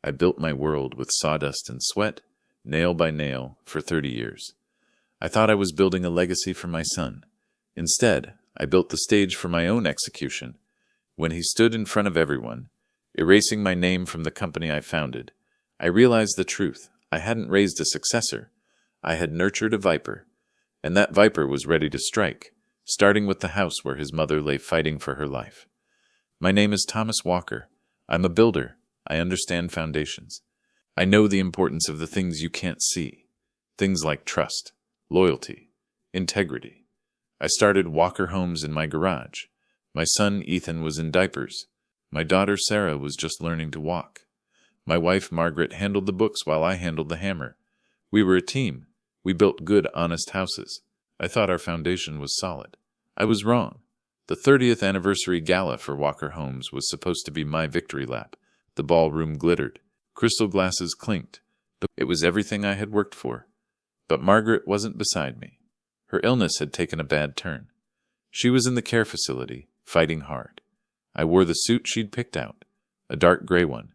I built my world with sawdust and sweat, nail by nail, for 30 years. I thought I was building a legacy for my son. Instead, I built the stage for my own execution. When he stood in front of everyone, erasing my name from the company I founded, I realized the truth. I hadn't raised a successor. I had nurtured a viper, and that viper was ready to strike, starting with the house where his mother lay fighting for her life. My name is Thomas Walker. I'm a builder. I understand foundations. I know the importance of the things you can't see. Things like trust, loyalty, integrity. I started Walker Homes in my garage. My son Ethan was in diapers. My daughter Sarah was just learning to walk. My wife Margaret handled the books while I handled the hammer. We were a team. We built good, honest houses. I thought our foundation was solid. I was wrong. The 30th anniversary gala for Walker Homes was supposed to be my victory lap. The ballroom glittered. Crystal glasses clinked. It was everything I had worked for. But Margaret wasn't beside me. Her illness had taken a bad turn. She was in the care facility, fighting hard. I wore the suit she'd picked out, a dark gray one.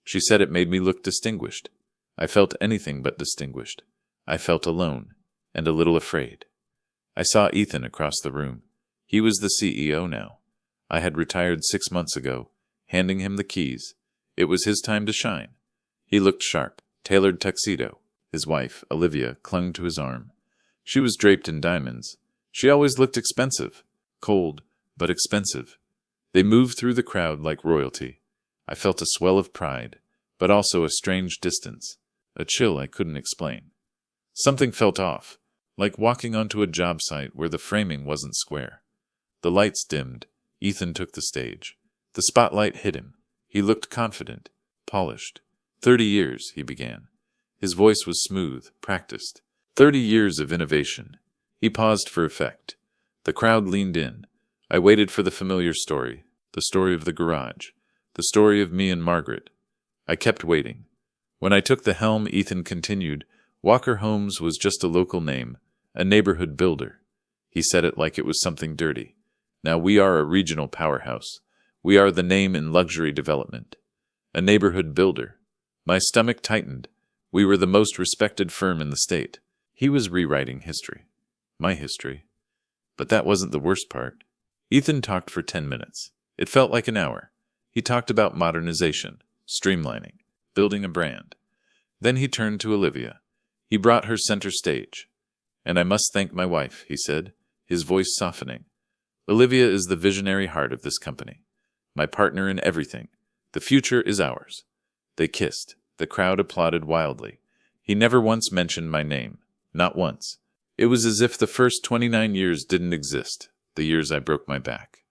She said it made me look distinguished. I felt anything but distinguished. I felt alone, and a little afraid. I saw Ethan across the room. He was the CEO now. I had retired 6 months ago, handing him the keys. It was his time to shine. He looked sharp, tailored tuxedo. His wife, Olivia, clung to his arm. She was draped in diamonds. She always looked expensive, cold, but expensive. They moved through the crowd like royalty. I felt a swell of pride, but also a strange distance, a chill I couldn't explain. Something felt off, like walking onto a job site where the framing wasn't square. The lights dimmed. Ethan took the stage. The spotlight hit him. He looked confident, polished. 30 years, he began. His voice was smooth, practiced. 30 years of innovation. He paused for effect. The crowd leaned in. I waited for the familiar story, the story of the garage, the story of me and Margaret. I kept waiting. When I took the helm, Ethan continued, Walker Homes was just a local name, a neighborhood builder. He said it like it was something dirty. Now we are a regional powerhouse. We are the name in luxury development. A neighborhood builder. My stomach tightened. We were the most respected firm in the state. He was rewriting history. My history. But that wasn't the worst part. Ethan talked for 10 minutes. It felt like an hour. He talked about modernization, streamlining, building a brand. Then he turned to Olivia. He brought her center stage. And I must thank my wife, he said, his voice softening. Olivia is the visionary heart of this company. My partner in everything. The future is ours. They kissed. The crowd applauded wildly. He never once mentioned my name. Not once. It was as if the first 29 years didn't exist. The years I broke my back.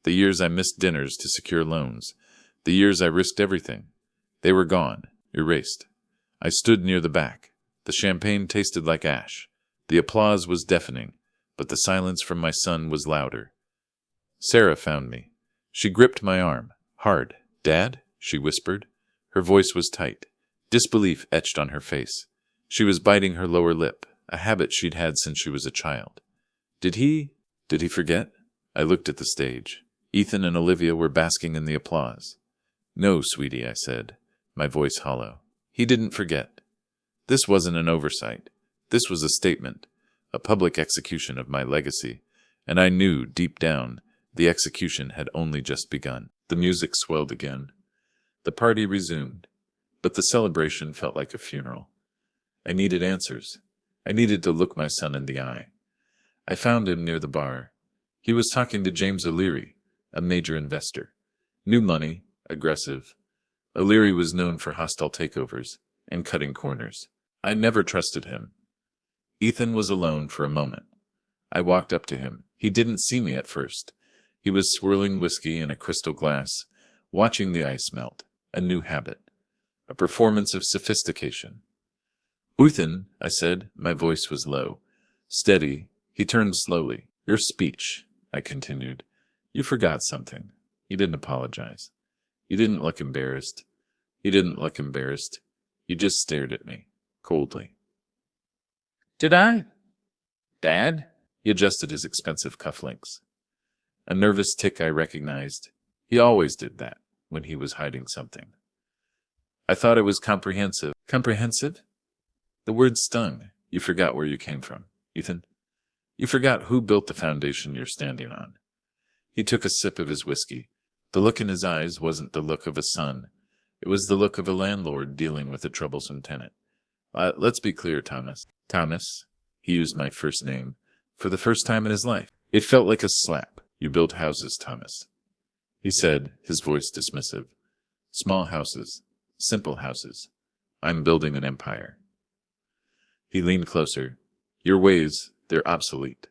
The years I missed dinners to secure loans. The years I risked everything. They were gone, erased. I stood near the back. The champagne tasted like ash. The applause was deafening, but the silence from my son was louder. Sarah found me. She gripped my arm, hard. Dad? She whispered. Her voice was tight. Disbelief etched on her face. She was biting her lower lip, a habit she'd had since she was a child. Did he forget? I looked at the stage. Ethan and Olivia were basking in the applause. No, sweetie, I said, my voice hollow. He didn't forget. This wasn't an oversight. This was a statement, a public execution of my legacy, and I knew, deep down, the execution had only just begun. The music swelled again. The party resumed, but the celebration felt like a funeral. I needed answers. I needed to look my son in the eye. I found him near the bar. He was talking to James O'Leary, a major investor. New money, aggressive. O'Leary was known for hostile takeovers and cutting corners. I never trusted him. Ethan was alone for a moment. I walked up to him. He didn't see me at first. He was swirling whiskey in a crystal glass, watching the ice melt. A new habit. A performance of sophistication. Ethan, I said. My voice was low. Steady. He turned slowly. Your speech, I continued. You forgot something. You didn't apologize. You didn't look embarrassed. You didn't look embarrassed. You just stared at me, coldly. Did I? Dad? He adjusted his expensive cufflinks. A nervous tick I recognized. He always did that when he was hiding something. I thought it was comprehensive. Comprehensive? The word stung. You forgot where you came from, Ethan. You forgot who built the foundation you're standing on. He took a sip of his whiskey. The look in his eyes wasn't the look of a son. It was the look of a landlord dealing with a troublesome tenant. Let's be clear, Thomas. Thomas, he used my first name, for the first time in his life. It felt like a slap. You build houses, Thomas, he said, his voice dismissive. Small houses, simple houses. I'm building an empire. He leaned closer. Your ways, they're obsolete.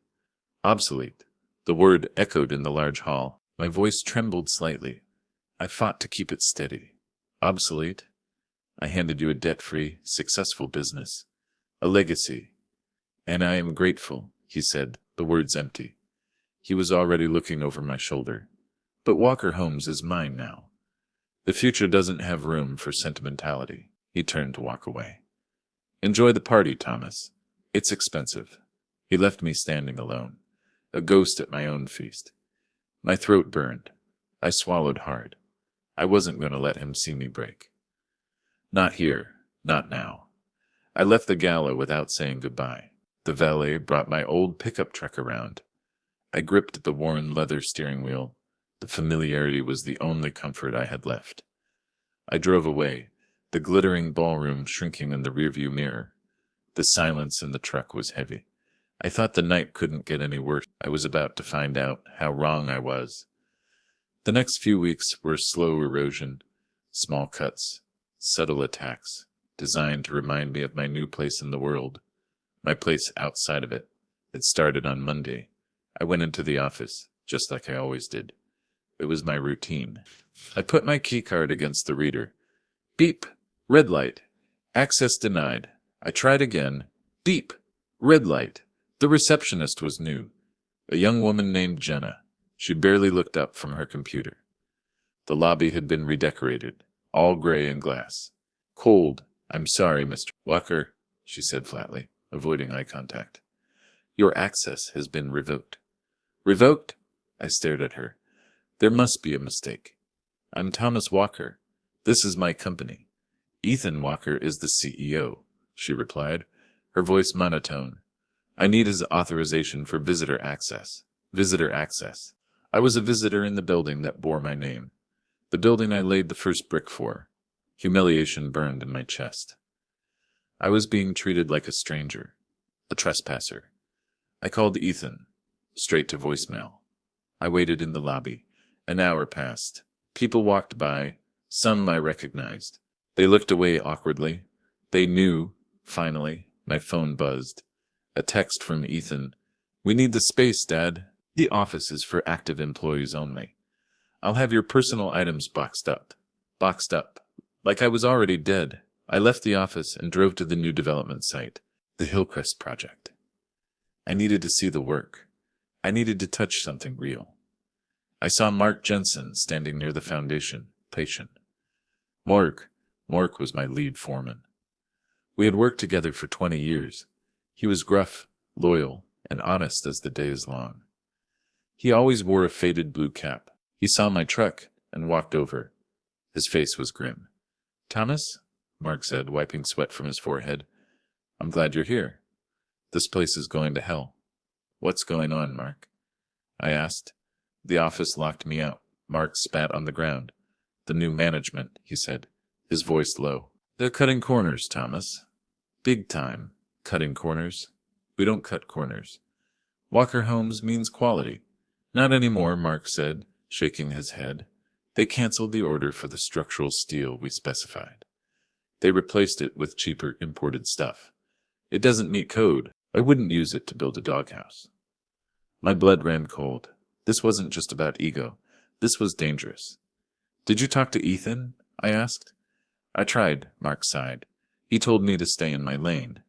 Obsolete. The word echoed in the large hall. My voice trembled slightly. I fought to keep it steady. Obsolete? I handed you a debt-free, successful business. A legacy. And I am grateful, he said, the words empty. He was already looking over my shoulder. But Walker Homes is mine now. The future doesn't have room for sentimentality. He turned to walk away. Enjoy the party, Thomas. It's expensive. He left me standing alone, a ghost at my own feast. My throat burned. I swallowed hard. I wasn't going to let him see me break. Not here. Not now. I left the gala without saying goodbye. The valet brought my old pickup truck around. I gripped the worn leather steering wheel. The familiarity was the only comfort I had left. I drove away, the glittering ballroom shrinking in the rearview mirror. The silence in the truck was heavy. I thought the night couldn't get any worse. I was about to find out how wrong I was. The next few weeks were slow erosion, small cuts, subtle attacks, designed to remind me of my new place in the world, my place outside of it. It started on Monday. I went into the office, just like I always did. It was my routine. I put my keycard against the reader. Beep. Red light. Access denied. I tried again. Beep. Red light. The receptionist was new. A young woman named Jenna. She barely looked up from her computer. The lobby had been redecorated, all gray and glass. Cold. I'm sorry, Mr. Walker, she said flatly, avoiding eye contact. Your access has been revoked. Revoked? I stared at her. There must be a mistake. I'm Thomas Walker. This is my company. Ethan Walker is the CEO, she replied, her voice monotone. I need his authorization for visitor access. Visitor access. I was a visitor in the building that bore my name. The building I laid the first brick for. Humiliation burned in my chest. I was being treated like a stranger, a trespasser. I called Ethan, straight to voicemail. I waited in the lobby. An hour passed. People walked by. Some I recognized. They looked away awkwardly. They knew, finally. My phone buzzed. A text from Ethan. We need the space, Dad. The office is for active employees only. I'll have your personal items boxed up. Boxed up. Like I was already dead. I left the office and drove to the new development site, the Hillcrest project. I needed to see the work. I needed to touch something real. I saw Mark Jensen standing near the foundation, patient. Mark was my lead foreman. We had worked together for 20 years. He was gruff, loyal, and honest as the day is long. He always wore a faded blue cap. He saw my truck and walked over. His face was grim. Thomas? Mark said, wiping sweat from his forehead. I'm glad you're here. This place is going to hell. What's going on, Mark? I asked. The office locked me out. Mark spat on the ground. The new management, he said, his voice low. They're cutting corners, Thomas. Big time. Cutting corners. We don't cut corners. Walker Homes means quality. Not anymore, Mark said, shaking his head. They canceled the order for the structural steel we specified. They replaced it with cheaper imported stuff. It doesn't meet code. I wouldn't use it to build a doghouse. My blood ran cold. This wasn't just about ego. This was dangerous. Did you talk to Ethan? I asked. I tried, Mark sighed. He told me to stay in my lane.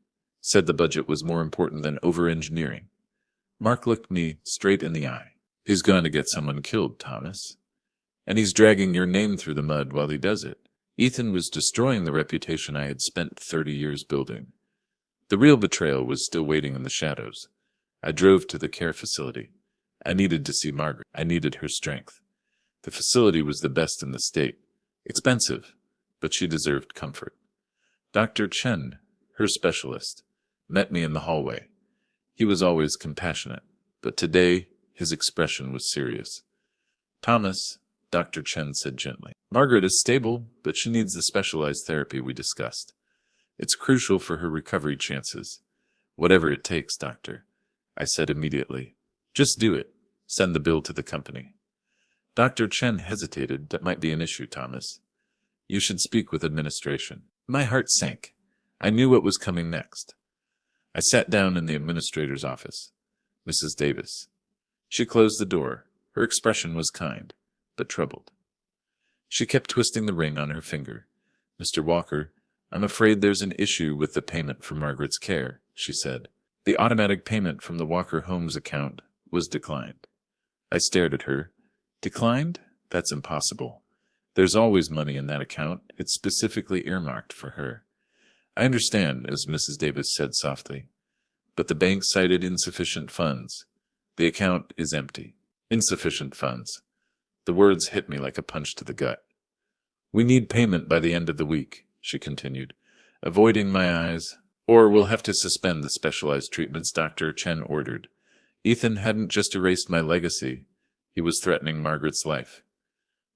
Said the budget was more important than over-engineering. Mark looked me straight in the eye. He's going to get someone killed, Thomas. And he's dragging your name through the mud while he does it. Ethan was destroying the reputation I had spent 30 years building. The real betrayal was still waiting in the shadows. I drove to the care facility. I needed to see Margaret. I needed her strength. The facility was the best in the state. Expensive, but she deserved comfort. Dr. Chen, her specialist, met me in the hallway. He was always compassionate, but today his expression was serious. Thomas, Dr. Chen said gently, Margaret is stable, but she needs the specialized therapy we discussed. It's crucial for her recovery chances. Whatever it takes, doctor, I said immediately. Just do it. Send the bill to the company. Dr. Chen hesitated. That might be an issue, Thomas. You should speak with administration. My heart sank. I knew what was coming next. I sat down in the administrator's office. Mrs. Davis. She closed the door. Her expression was kind, but troubled. She kept twisting the ring on her finger. Mr. Walker, I'm afraid there's an issue with the payment for Margaret's care, she said. The automatic payment from the Walker Homes account was declined. I stared at her. Declined? That's impossible. There's always money in that account. It's specifically earmarked for her. I understand, as Mrs. Davis said softly, but the bank cited insufficient funds. The account is empty. Insufficient funds. The words hit me like a punch to the gut. We need payment by the end of the week, she continued, avoiding my eyes, or we'll have to suspend the specialized treatments Dr. Chen ordered. Ethan hadn't just erased my legacy. He was threatening Margaret's life.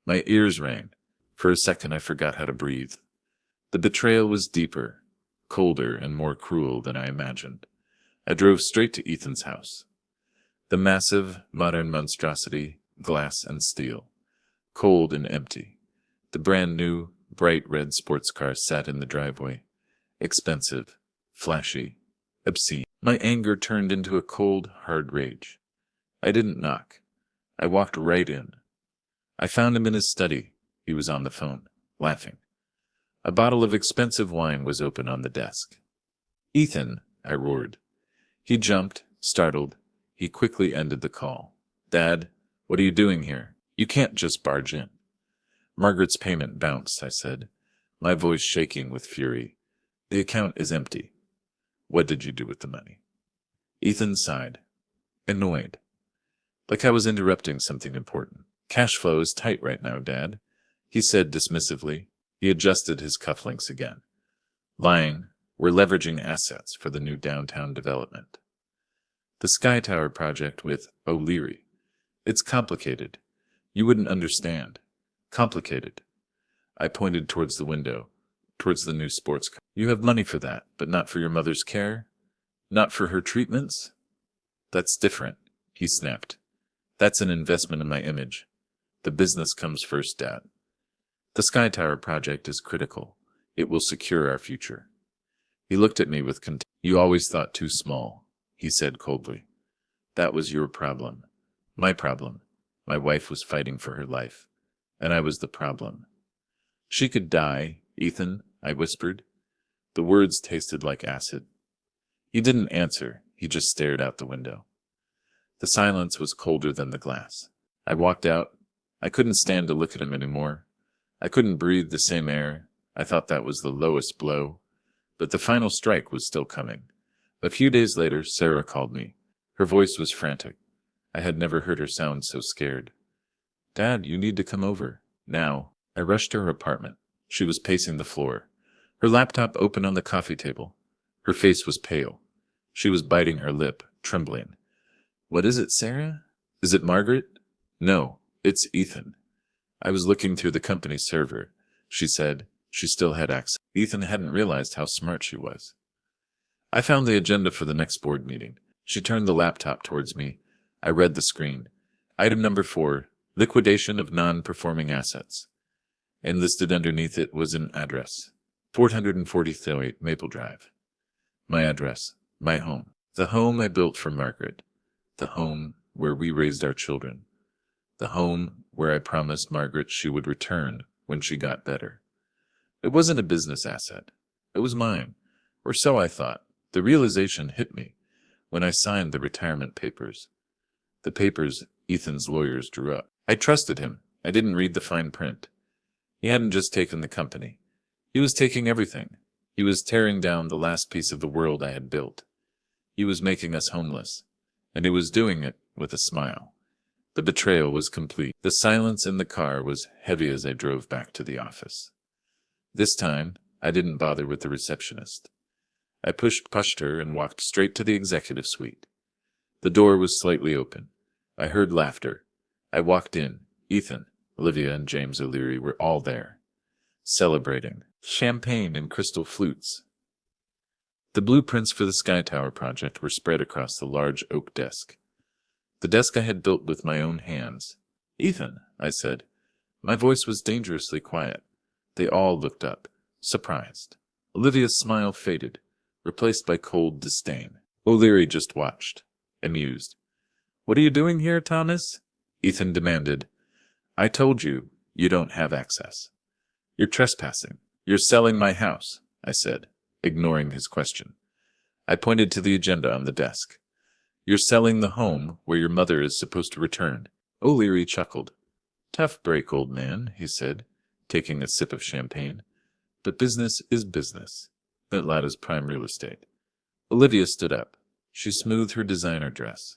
My ears rang. For a second I forgot how to breathe. The betrayal was deeper, colder, and more cruel than I imagined. I drove straight to Ethan's house. The massive, modern monstrosity, glass and steel. Cold and empty. The brand-new, bright red sports car sat in the driveway. Expensive, flashy, obscene. My anger turned into a cold, hard rage. I didn't knock. I walked right in. I found him in his study. He was on the phone, laughing. A bottle of expensive wine was open on the desk. Ethan, I roared. He jumped, startled. He quickly ended the call. Dad, what are you doing here? You can't just barge in. Margaret's payment bounced, I said, my voice shaking with fury. The account is empty. What did you do with the money? Ethan sighed, annoyed, like I was interrupting something important. Cash flow is tight right now, Dad, he said dismissively. He adjusted his cufflinks again. Lying, we're leveraging assets for the new downtown development. The Sky Tower project with O'Leary. It's complicated. You wouldn't understand. Complicated. I pointed towards the window, towards the new sports car. You have money for that, but not for your mother's care? Not for her treatments? That's different, he snapped. That's an investment in my image. The business comes first, Dad. The Sky Tower project is critical. It will secure our future. He looked at me with contempt. You always thought too small, he said coldly. That was your problem. My problem. My wife was fighting for her life, and I was the problem. She could die, Ethan, I whispered. The words tasted like acid. He didn't answer. He just stared out the window. The silence was colder than the glass. I walked out. I couldn't stand to look at him anymore. I couldn't breathe the same air. I thought that was the lowest blow. But the final strike was still coming. A few days later, Sarah called me. Her voice was frantic. I had never heard her sound so scared. Dad, you need to come over. Now. I rushed to her apartment. She was pacing the floor. Her laptop open on the coffee table. Her face was pale. She was biting her lip, trembling. What is it, Sarah? Is it Margaret? No, it's Ethan. I was looking through the company server, she said. She still had access. Ethan hadn't realized how smart she was. I found the agenda for the next board meeting. She turned the laptop towards me. I read the screen. Item number 4, liquidation of non-performing assets. And listed underneath it was an address. 440 Maple Drive. My address. My home. The home I built for Margaret. The home where we raised our children. The home where I promised Margaret she would return when she got better. It wasn't a business asset. It was mine. Or so I thought. The realization hit me when I signed the retirement papers. The papers Ethan's lawyers drew up. I trusted him. I didn't read the fine print. He hadn't just taken the company. He was taking everything. He was tearing down the last piece of the world I had built. He was making us homeless. And he was doing it with a smile. The betrayal was complete. The silence in the car was heavy as I drove back to the office. This time, I didn't bother with the receptionist. I pushed her and walked straight to the executive suite. The door was slightly open. I heard laughter. I walked in. Ethan, Olivia, and James O'Leary were all there, celebrating. Champagne and crystal flutes. The blueprints for the Sky Tower project were spread across the large oak desk. The desk I had built with my own hands. Ethan, I said. My voice was dangerously quiet. They all looked up, surprised. Olivia's smile faded, replaced by cold disdain. O'Leary just watched, amused. What are you doing here, Thomas? Ethan demanded. I told you, you don't have access. You're trespassing. You're selling my house, I said, ignoring his question. I pointed to the agenda on the desk. You're selling the home where your mother is supposed to return. O'Leary chuckled. Tough break, old man, he said, taking a sip of champagne. But business is business. Atlanta's prime real estate. Olivia stood up. She smoothed her designer dress.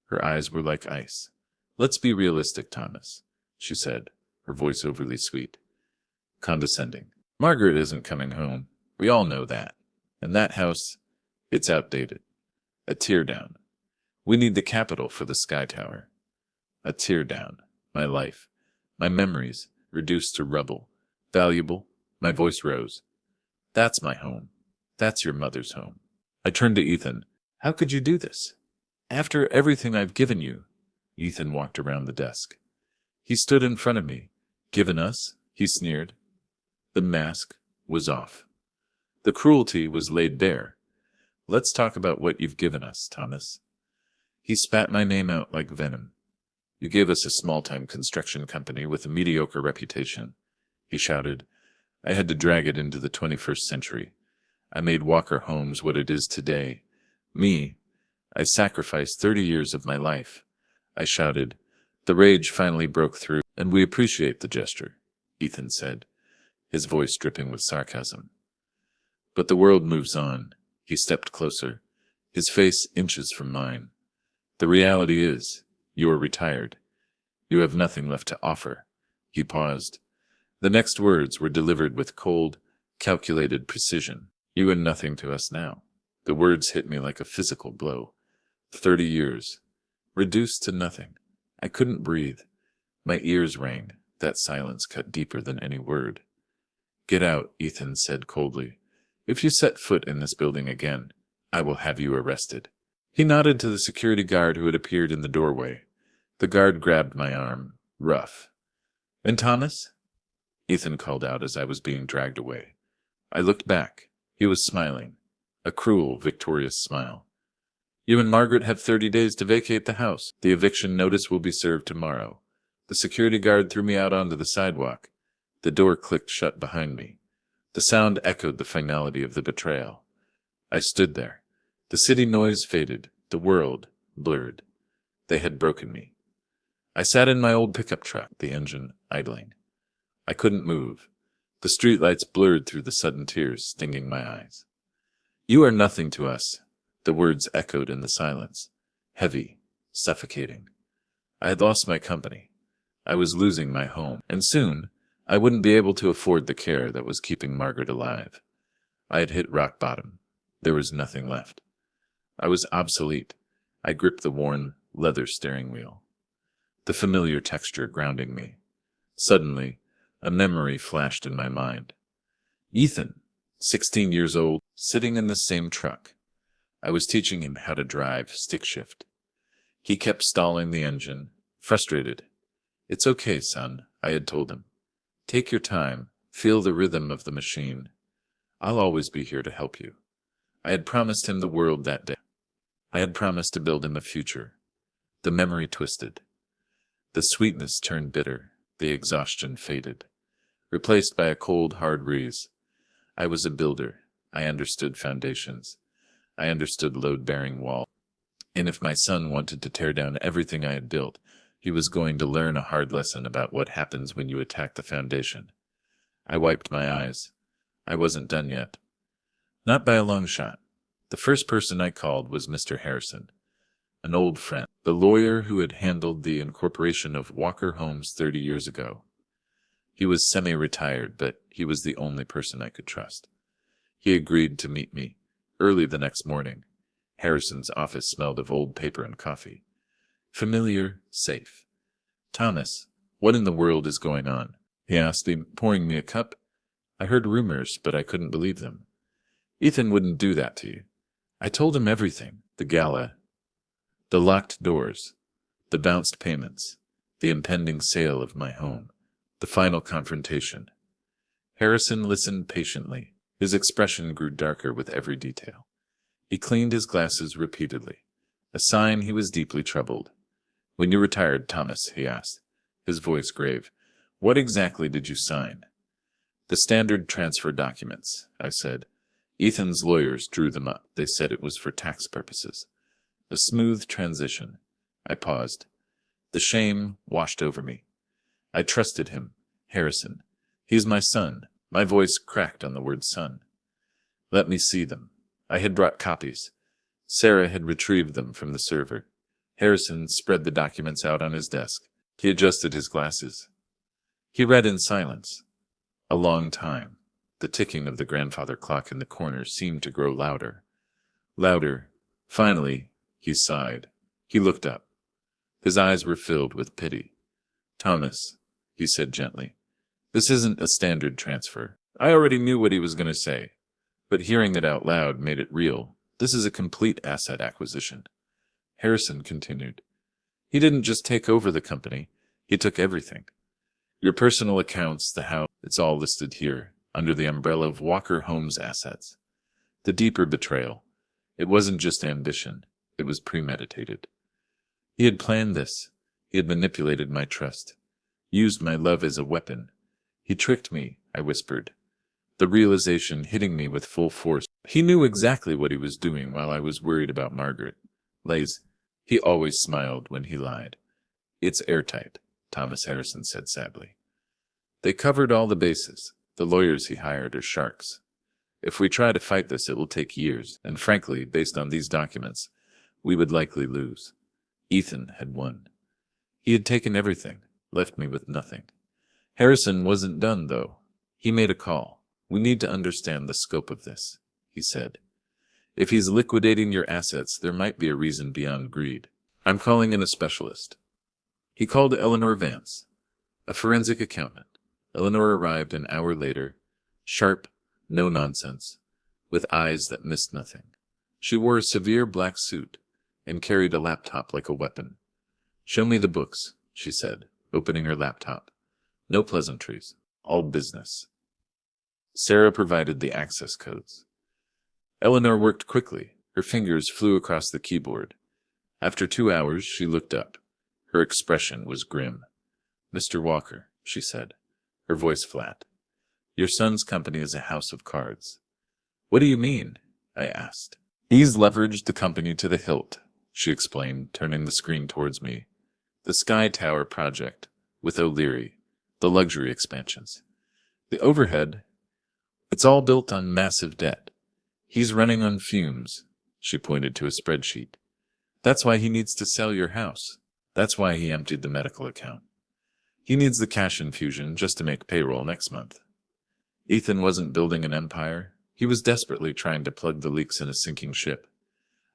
Her eyes were like ice. Let's be realistic, Thomas, she said, her voice overly sweet. Condescending. Margaret isn't coming home. We all know that. And that house, it's outdated. A teardown. We need the capital for the Sky Tower. A teardown. My life. My memories, reduced to rubble. Valuable. My voice rose. That's my home. That's your mother's home. I turned to Ethan. How could you do this? After everything I've given you. Ethan walked around the desk. He stood in front of me. Given us? He sneered. The mask was off. The cruelty was laid bare. Let's talk about what you've given us, Thomas. He spat my name out like venom. You gave us a small-time construction company with a mediocre reputation, he shouted. I had to drag it into the 21st century. I made Walker Homes what it is today. Me. I sacrificed 30 years of my life. I shouted. The rage finally broke through, and we appreciate the gesture, Ethan said, his voice dripping with sarcasm. But the world moves on. He stepped closer, his face inches from mine. The reality is, you are retired. You have nothing left to offer. He paused. The next words were delivered with cold, calculated precision. You are nothing to us now. The words hit me like a physical blow. 30 years. Reduced to nothing. I couldn't breathe. My ears rang. That silence cut deeper than any word. Get out, Ethan said coldly. If you set foot in this building again, I will have you arrested. He nodded to the security guard who had appeared in the doorway. The guard grabbed my arm, rough. And Thomas? Ethan called out as I was being dragged away. I looked back. He was smiling. A cruel, victorious smile. You and Margaret have 30 days to vacate the house. The eviction notice will be served tomorrow. The security guard threw me out onto the sidewalk. The door clicked shut behind me. The sound echoed the finality of the betrayal. I stood there. The city noise faded. The world blurred. They had broken me. I sat in my old pickup truck, the engine idling. I couldn't move. The streetlights blurred through the sudden tears, stinging my eyes. You are nothing to us. The words echoed in the silence, heavy, suffocating. I had lost my company. I was losing my home, and soon I wouldn't be able to afford the care that was keeping Margaret alive. I had hit rock bottom. There was nothing left. I was obsolete. I gripped the worn, leather steering wheel, the familiar texture grounding me. Suddenly, a memory flashed in my mind. Ethan, 16 years old, sitting in the same truck. I was teaching him how to drive stick shift. He kept stalling the engine, frustrated. It's okay, son, I had told him. Take your time, feel the rhythm of the machine. I'll always be here to help you. I had promised him the world that day. I had promised to build him a future. The memory twisted. The sweetness turned bitter. The exhaustion faded, replaced by a cold, hard breeze. I was a builder. I understood foundations. I understood load-bearing walls. And if my son wanted to tear down everything I had built, he was going to learn a hard lesson about what happens when you attack the foundation. I wiped my eyes. I wasn't done yet. Not by a long shot. The first person I called was Mr. Harrison, an old friend, the lawyer who had handled the incorporation of Walker Homes 30 years ago. He was semi-retired, but he was the only person I could trust. He agreed to meet me early the next morning. Harrison's office smelled of old paper and coffee. Familiar, safe. "Thomas, what in the world is going on?" he asked me, pouring me a cup. I heard rumors, but I couldn't believe them. "Ethan wouldn't do that to you. I told him everything. The gala, the locked doors, the bounced payments, the impending sale of my home, the final confrontation." Harrison listened patiently. His expression grew darker with every detail. He cleaned his glasses repeatedly, a sign he was deeply troubled. "When you retired, Thomas," he asked, his voice grave, "what exactly did you sign?" "The standard transfer documents," I said. "Ethan's lawyers drew them up. They said it was for tax purposes. A smooth transition." I paused. The shame washed over me. I trusted him. Harrison. He's my son. My voice cracked on the word son. "Let me see them." I had brought copies. Sarah had retrieved them from the server. Harrison spread the documents out on his desk. He adjusted his glasses. He read in silence. A long time. The ticking of the grandfather clock in the corner seemed to grow louder. Louder. Finally, he sighed. He looked up. His eyes were filled with pity. "Thomas," he said gently, "this isn't a standard transfer." I already knew what he was going to say, but hearing it out loud made it real. "This is a complete asset acquisition." Harrison continued. "He didn't just take over the company. He took everything. Your personal accounts, the house, it's all listed here, under the umbrella of Walker Homes assets. The deeper betrayal. It wasn't just ambition. It was premeditated. He had planned this. He had manipulated my trust. Used my love as a weapon. He tricked me," I whispered, the realization hitting me with full force. He knew exactly what he was doing while I was worried about Margaret. "Lays." He always smiled when he lied. "It's airtight," Thomas Harrison said sadly. "They covered all the bases. The lawyers he hired are sharks. If we try to fight this, it will take years, and frankly, based on these documents, we would likely lose." Ethan had won. He had taken everything, left me with nothing. Harrison wasn't done, though. He made a call. "We need to understand the scope of this," he said. "If he's liquidating your assets, there might be a reason beyond greed. I'm calling in a specialist." He called Eleanor Vance, a forensic accountant. Eleanor arrived an hour later, sharp, no nonsense, with eyes that missed nothing. She wore a severe black suit and carried a laptop like a weapon. "Show me the books," she said, opening her laptop. "No pleasantries, all business." Sarah provided the access codes. Eleanor worked quickly. Her fingers flew across the keyboard. After 2 hours, she looked up. Her expression was grim. "Mr. Walker," she said, her voice flat, "your son's company is a house of cards." "What do you mean?" I asked. "He's leveraged the company to the hilt," she explained, turning the screen towards me. "The Sky Tower project, with O'Leary, the luxury expansions. The overhead, it's all built on massive debt. He's running on fumes," she pointed to a spreadsheet. "That's why he needs to sell your house. That's why he emptied the medical account. He needs the cash infusion just to make payroll next month." Ethan wasn't building an empire. He was desperately trying to plug the leaks in a sinking ship.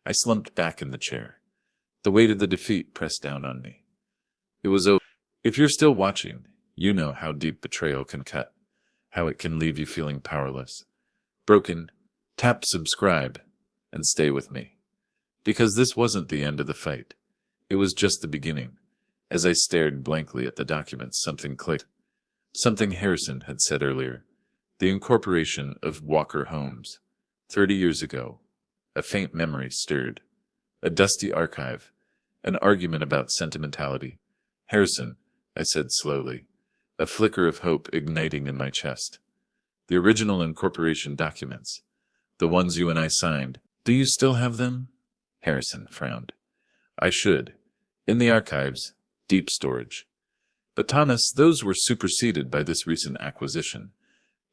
I slumped back in the chair. The weight of the defeat pressed down on me. It was over. If you're still watching, you know how deep betrayal can cut, how it can leave you feeling powerless. Broken. Tap subscribe and stay with me. Because this wasn't the end of the fight. It was just the beginning. As I stared blankly at the documents, something clicked. Something Harrison had said earlier. The incorporation of Walker Homes. 30 years ago. A faint memory stirred. A dusty archive. An argument about sentimentality. "Harrison," I said slowly, a flicker of hope igniting in my chest. "The original incorporation documents. The ones you and I signed. Do you still have them?" Harrison frowned. "I should. In the archives. Deep storage. But Thomas, those were superseded by this recent acquisition.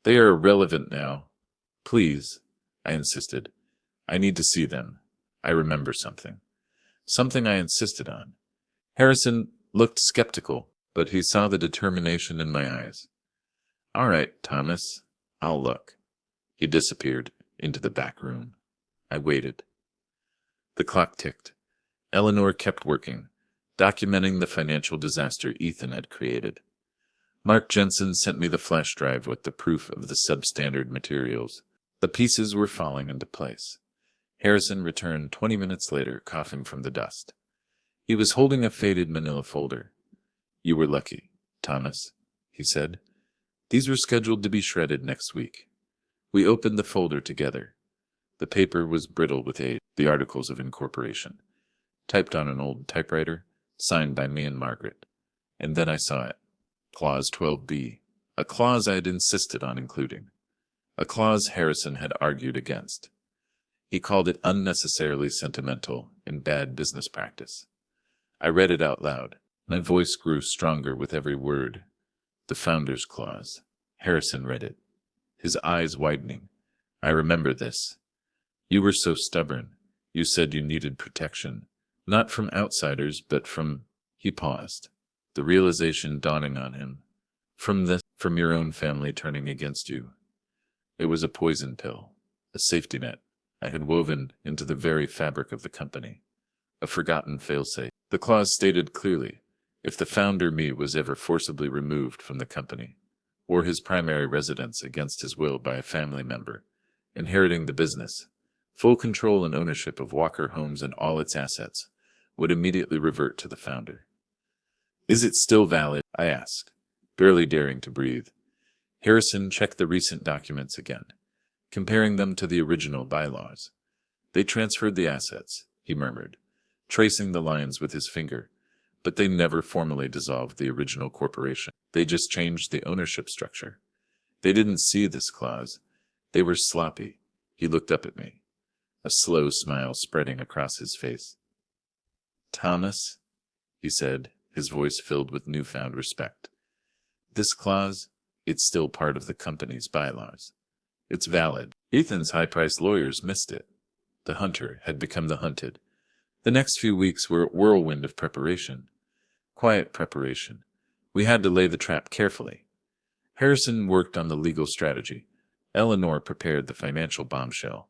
They are irrelevant now. Please," I insisted. "I need to see them. I remember something. Something I insisted on." Harrison looked skeptical, but he saw the determination in my eyes. All right, Thomas, I'll look. He disappeared into the back room. I waited. The clock ticked. Eleanor kept working, documenting the financial disaster Ethan had created. Mark Jensen sent me the flash drive with the proof of the substandard materials. The pieces were falling into place. Harrison returned 20 minutes later, coughing from the dust. He was holding a faded manila folder. "You were lucky, Thomas," he said. "These were scheduled to be shredded next week." We opened the folder together. The paper was brittle with age, the articles of incorporation, typed on an old typewriter, signed by me and Margaret. And then I saw it. Clause 12B, a clause I had insisted on including, a clause Harrison had argued against. He called it unnecessarily sentimental and bad business practice. I read it out loud. My voice grew stronger with every word. The Founder's Clause. Harrison read it, his eyes widening. "I remember this. You were so stubborn. You said you needed protection, not from outsiders, but from—" He paused, the realization dawning on him. From your own family turning against you. It was a poison pill, a safety net I had woven into the very fabric of the company, a forgotten failsafe. The clause stated clearly, if the founder me was ever forcibly removed from the company, or his primary residence against his will by a family member, inheriting the business, full control and ownership of Walker Homes and all its assets would immediately revert to the founder. "Is it still valid?" I asked, barely daring to breathe. Harrison checked the recent documents again, comparing them to the original bylaws. "They transferred the assets," he murmured, tracing the lines with his finger, "but they never formally dissolved the original corporation. They just changed the ownership structure. They didn't see this clause. They were sloppy." He looked up at me, a slow smile spreading across his face. "Thomas," he said, his voice filled with newfound respect. "This clause, it's still part of the company's bylaws. It's valid." Ethan's high-priced lawyers missed it. The hunter had become the hunted. The next few weeks were a whirlwind of preparation. Quiet preparation. We had to lay the trap carefully. Harrison worked on the legal strategy. Eleanor prepared the financial bombshell.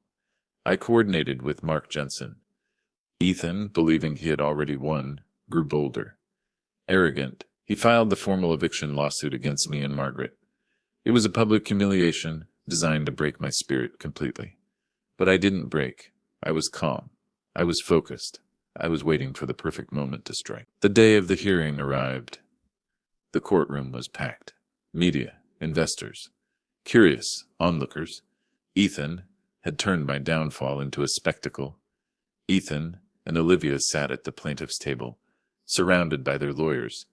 I coordinated with Mark Jensen. Ethan, believing he had already won, grew bolder. Arrogant, he filed the formal eviction lawsuit against me and Margaret. It was a public humiliation designed to break my spirit completely. But I didn't break. I was calm. I was focused. I was waiting for the perfect moment to strike. The day of the hearing arrived. The courtroom was packed. Media, investors, curious onlookers. Ethan had turned my downfall into a spectacle. Ethan and Olivia sat at the plaintiff's table, surrounded by their lawyers.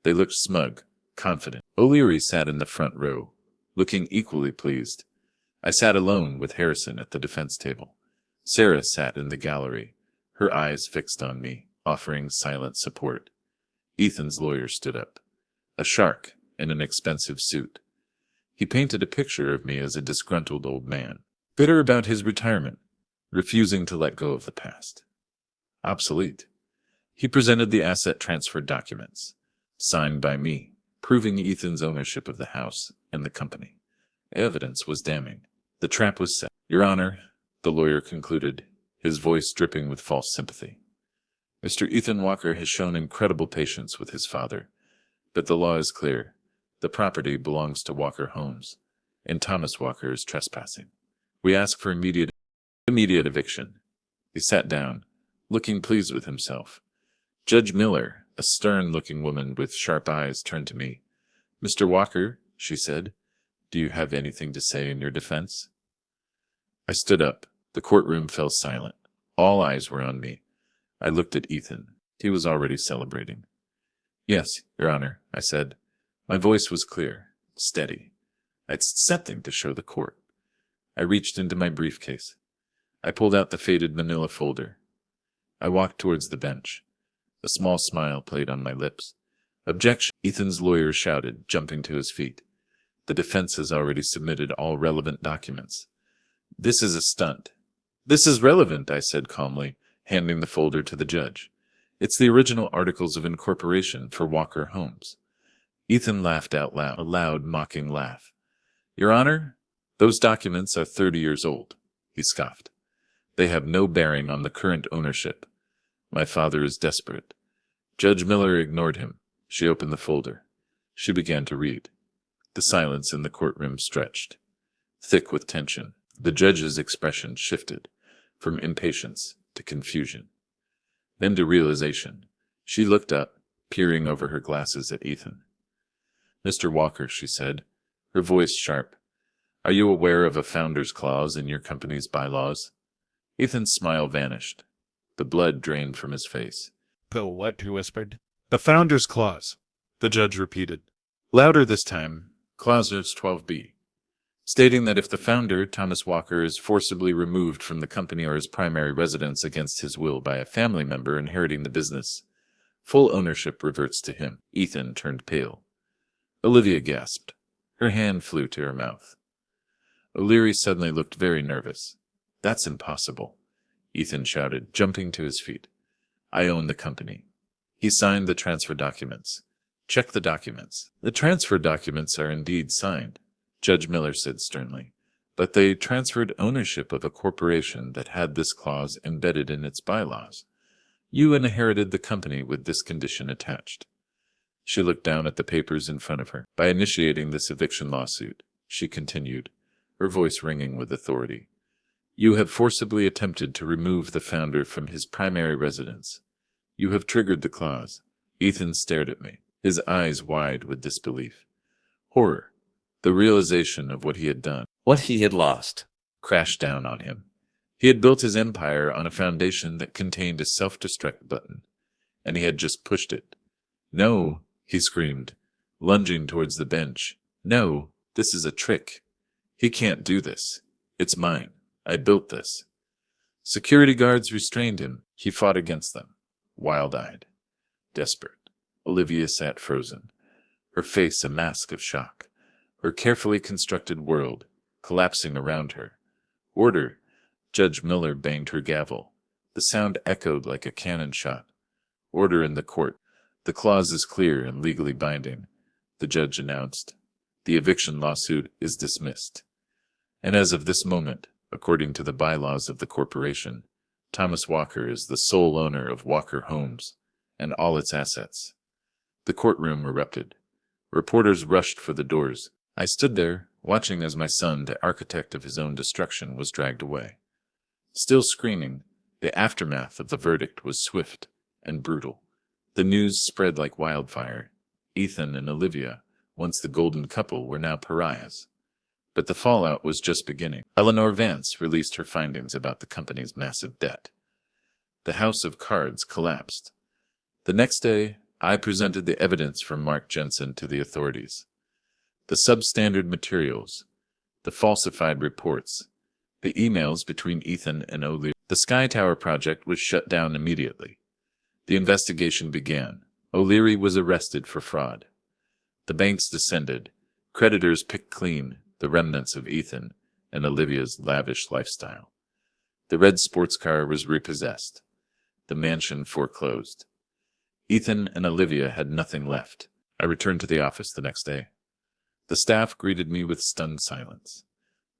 They looked smug, confident. O'Leary sat in the front row, looking equally pleased. I sat alone with Harrison at the defense table. Sarah sat in the gallery, her eyes fixed on me, offering silent support. Ethan's lawyer stood up, a shark in an expensive suit. He painted a picture of me as a disgruntled old man, bitter about his retirement, refusing to let go of the past. Obsolete. He presented the asset transfer documents, signed by me, proving Ethan's ownership of the house and the company. Evidence was damning. The trap was set. "Your Honor," the lawyer concluded, his voice dripping with false sympathy. "Mr. Ethan Walker has shown incredible patience with his father, but the law is clear. The property belongs to Walker Homes, and Thomas Walker is trespassing. We ask for immediate eviction." He sat down, looking pleased with himself. Judge Miller, a stern-looking woman with sharp eyes, turned to me. "Mr. Walker," she said, "do you have anything to say in your defense?" I stood up. The courtroom fell silent. All eyes were on me. I looked at Ethan. He was already celebrating. "Yes, Your Honor," I said. My voice was clear, steady. I had something to show the court. I reached into my briefcase. I pulled out the faded manila folder. I walked towards the bench. A small smile played on my lips. "Objection!" Ethan's lawyer shouted, jumping to his feet. "The defense has already submitted all relevant documents. This is a stunt." "This is relevant," I said calmly, handing the folder to the judge. "It's the original articles of incorporation for Walker Homes." Ethan laughed out loud, a loud, mocking laugh. Your Honor, those documents are 30 years old, he scoffed. They have no bearing on the current ownership. My father is desperate. Judge Miller ignored him. She opened the folder. She began to read. The silence in the courtroom stretched, thick with tension. The judge's expression shifted from impatience to confusion, then to realization. She looked up, peering over her glasses at Ethan. Mr. Walker, she said, her voice sharp, are you aware of a founder's clause in your company's bylaws? Ethan's smile vanished. The blood drained from his face. The what? He whispered. The Founder's Clause, the judge repeated, louder this time. Clause 12b, stating that if the founder, Thomas Walker, is forcibly removed from the company or his primary residence against his will by a family member inheriting the business, full ownership reverts to him. Ethan turned pale. Olivia gasped. Her hand flew to her mouth. O'Leary suddenly looked very nervous. That's impossible, Ethan shouted, jumping to his feet. I own the company. He signed the transfer documents. Check the documents. The transfer documents are indeed signed, Judge Miller said sternly, but they transferred ownership of a corporation that had this clause embedded in its bylaws. You inherited the company with this condition attached. She looked down at the papers in front of her. By initiating this eviction lawsuit, she continued, her voice ringing with authority, you have forcibly attempted to remove the founder from his primary residence. You have triggered the clause. Ethan stared at me, his eyes wide with disbelief. Horror, the realization of what he had done, what he had lost, crashed down on him. He had built his empire on a foundation that contained a self-destruct button, and he had just pushed it. No, he screamed, lunging towards the bench. No, this is a trick. He can't do this. It's mine. I built this. Security guards restrained him. He fought against them, wild-eyed, desperate. Olivia sat frozen, her face a mask of shock, her carefully constructed world collapsing around her. Order! Judge Miller banged her gavel. The sound echoed like a cannon shot. Order in the court. The clause is clear and legally binding, the judge announced. The eviction lawsuit is dismissed. And as of this moment, according to the bylaws of the corporation, Thomas Walker is the sole owner of Walker Homes and all its assets. The courtroom erupted. Reporters rushed for the doors. I stood there, watching as my son, the architect of his own destruction, was dragged away. Still screaming, the aftermath of the verdict was swift and brutal. The news spread like wildfire. Ethan and Olivia, once the golden couple, were now pariahs. But the fallout was just beginning. Eleanor Vance released her findings about the company's massive debt. The house of cards collapsed. The next day, I presented the evidence from Mark Jensen to the authorities. The substandard materials, the falsified reports, the emails between Ethan and O'Leary. The Sky Tower project was shut down immediately. The investigation began. O'Leary was arrested for fraud. The banks descended. Creditors picked clean the remnants of Ethan and Olivia's lavish lifestyle. The red sports car was repossessed. The mansion foreclosed. Ethan and Olivia had nothing left. I returned to the office the next day. The staff greeted me with stunned silence.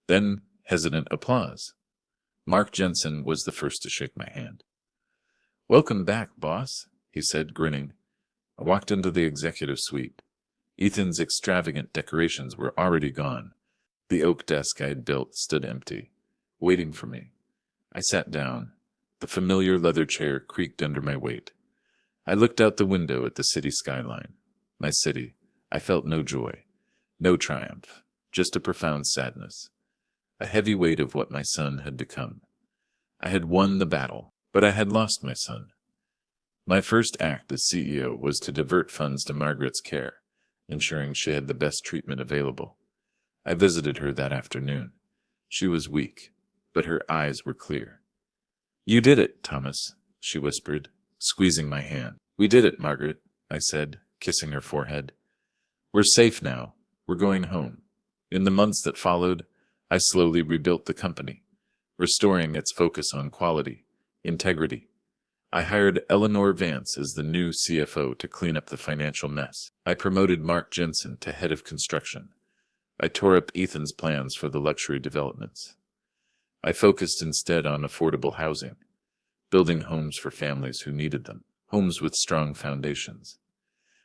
Then hesitant applause. Mark Jensen was the first to shake my hand. Welcome back, boss, he said, grinning. I walked into the executive suite. Ethan's extravagant decorations were already gone. The oak desk I had built stood empty, waiting for me. I sat down. The familiar leather chair creaked under my weight. I looked out the window at the city skyline. My city. I felt no joy, no triumph, just a profound sadness, a heavy weight of what my son had become. I had won the battle, but I had lost my son. My first act as CEO was to divert funds to Margaret's care, ensuring she had the best treatment available. I visited her that afternoon. She was weak, but her eyes were clear. You did it, Thomas, she whispered, squeezing my hand. We did it, Margaret, I said, kissing her forehead. We're safe now. We're going home. In the months that followed, I slowly rebuilt the company, restoring its focus on quality, integrity. I hired Eleanor Vance as the new CFO to clean up the financial mess. I promoted Mark Jensen to head of construction. I tore up Ethan's plans for the luxury developments. I focused instead on affordable housing, building homes for families who needed them, homes with strong foundations.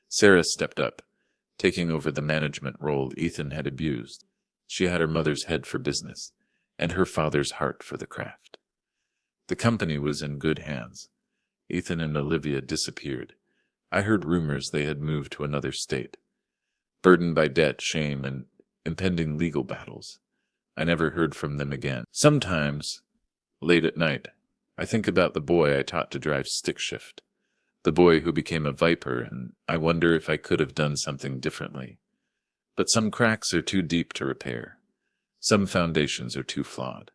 Sarah stepped up, taking over the management role Ethan had abused. She had her mother's head for business and her father's heart for the craft. The company was in good hands. Ethan and Olivia disappeared. I heard rumors they had moved to another state. Burdened by debt, shame, and impending legal battles, I never heard from them again. Sometimes, late at night, I think about the boy I taught to drive stick shift, the boy who became a viper, and I wonder if I could have done something differently. But some cracks are too deep to repair. Some foundations are too flawed.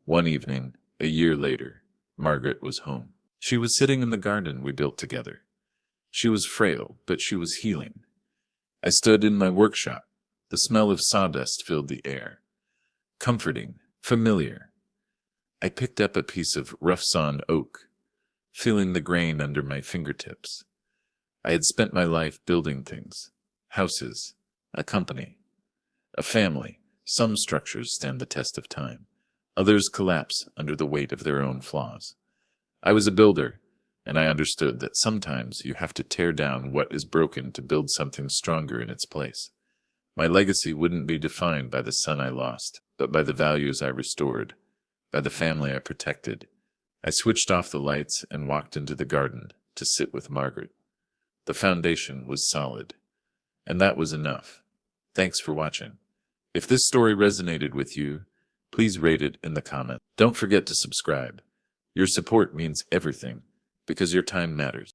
One evening, a year later, Margaret was home. She was sitting in the garden we built together. She was frail, but she was healing. I stood in my workshop. The smell of sawdust filled the air. Comforting, familiar. I picked up a piece of rough-sawn oak, feeling the grain under my fingertips. I had spent my life building things, houses, a company, a family. Some structures stand the test of time. Others collapse under the weight of their own flaws. I was a builder, and I understood that sometimes you have to tear down what is broken to build something stronger in its place. My legacy wouldn't be defined by the son I lost, but by the values I restored, by the family I protected. I switched off the lights and walked into the garden to sit with Margaret. The foundation was solid, and that was enough. Thanks for watching. If this story resonated with you, please rate it in the comments. Don't forget to subscribe. Your support means everything, because your time matters.